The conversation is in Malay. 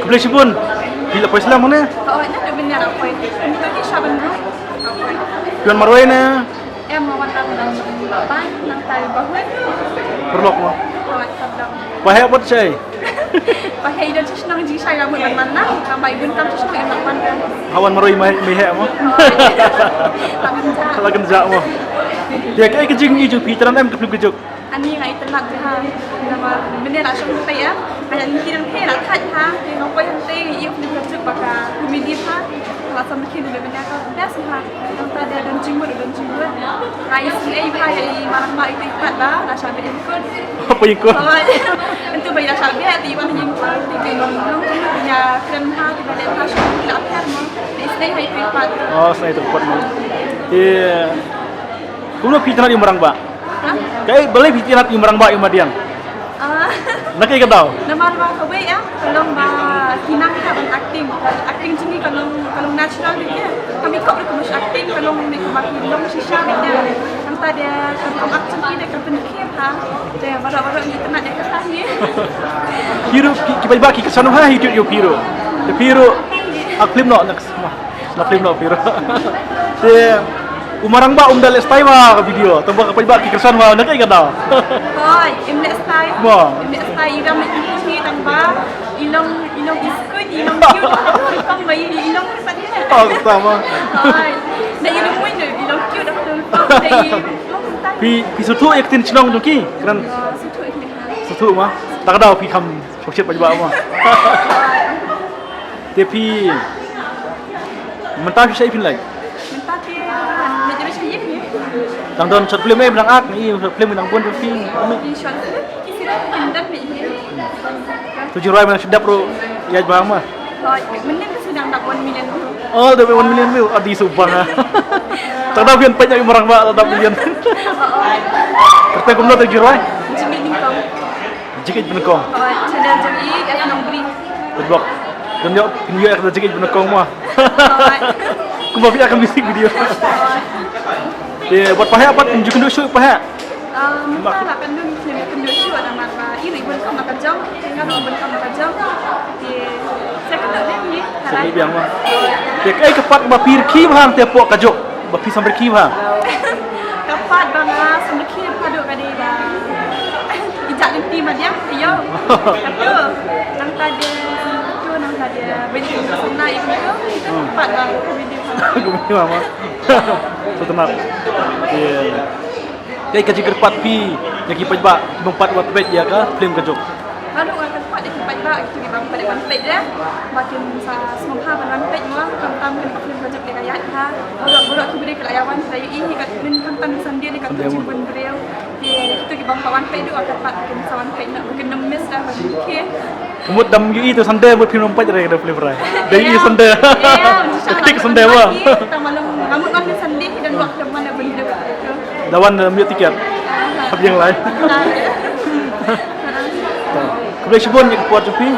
Boleh sebut bila apa Islam mana? Ôi, nó được bên nhà đọc quay. Tôi chỉ sao bên đó. Tuan Marwai na Em mà quan tâm là bán năng tài bảo hết. perlok mo. Rồi, tập động. Pahaya buat saya. Và hay đó chứ năng gì sai ra một lần mà nát, làm bài bên tâm chứ em làm quan tâm. Hawan Marwai mehe mo. Làm bên ra. Kalau kerja mo. Dia kayak kejing itu pitaran em kepluk kejuk. Anh như ngày tên lạc thì ha, mà bên đây là trong tay á, hay là khi đang thế là thay ha, thì nó quay hàng tây yêu phim thật sự bạc cả, mình đi ha, là xong khi được bên đây có best ha, chúng ta đã đơn chính một đơn chính luôn, hay ấy hay mà làm bài thì thật là sao bị cơn, Apa yang kau? rồi, itu bây giờ sao biết thì bạn nhìn thì nó nhà keren ha, thì bạn đem ha, xong là thêm mà, thì đây hay tuyệt vời. Oh, saya terkuat mo. Dia Kulo pitaran yung marang ba? Kayak boleh pitaran yung marang ba yung madian? Nakay ka daw? Naman mga kaway kalau kinang ka ang acting sini kalau natural dia kami kok harus acting kalau may kumakilong siya dia ang tadi kalau acting kita kan penikir ha jadi baru-baru ini tenak dia katanya Hero kibai ba ki kasano ha hidup yung hero. The hero aklim no nak film no hero. Dia umarang ba dal style ba video tambah kibai ba ki kasano ha nakay ka daw? thôi em lệ style Wow. em lệ style iram ini tambah ilong iskut ilong cute không mấy ilong cái gì Oh, sama. thôi đây ilong mới rồi ilong cute đó không đây Pi sutu yaktin chinong tu ki kan sutu ma. Tak daw pi kam sokchet ba ba ma. Dia pi mentah saya pin lai. Minta dia nak jadi syekh ni. Dang don shot film em dang ak ni film dang pun pi. Di shot isi dah pindah ni. 700 mana sedap bro. Ya bang mah. Rồi, mình nên cái sedang nak 1 million. Oh, dah 1 million view. Adi subang ah. Tak tahu pian banyak orang ba tak million. Kertas kumlo 700. Jadi ni kau. Jikit penekong. Rồi, channel jadi em nak beri. Bedbok. Dan dia video akan jikit penekong mah. Rồi. Kumbabi akan bisik video. Dia buat pahak buat tunjukin dulu shoot pahak. Kita nak kendung sini kendung shoot ada mana. Ini pun kau makan jam, tinggal pun kau makan jam. Di saya kena ni. Sini biang mah. Dia kai kepat bapir ki bang tiap pok kajok. Bapi sampai ki bang. Kapat bangga semakin padu kadi dah. Ijak nanti dia, iyo. Itu nang tadi itu nang tadi video sana itu kapat bang video. Gumi mama. So tenang. Dia. Kai kaji kerpat pi. Yang kipai ba mempat wat bet ya ka film kajok. Lalu orang tempat dia kipai bak itu bang pada konflik dia. Makin semua hal konflik mah kam kan film kajok dia kaya ha. Orang-orang tu beri kelayawan saya ini kat min kan sendiri kat cimbun beliau. Dia itu bang kawan pek itu akan pak mungkin kawan pek nak mungkin nemis dah macam okey. Kemut dam yu itu sande buat film empat jadi ada film rai. Dari sande. Ketik sande wah. Kita malam ngamuk kan sendiri dan waktu mana benda itu. Lawan ambil tiket. Habis yang lain. Kemudian sebut ni kuat tapi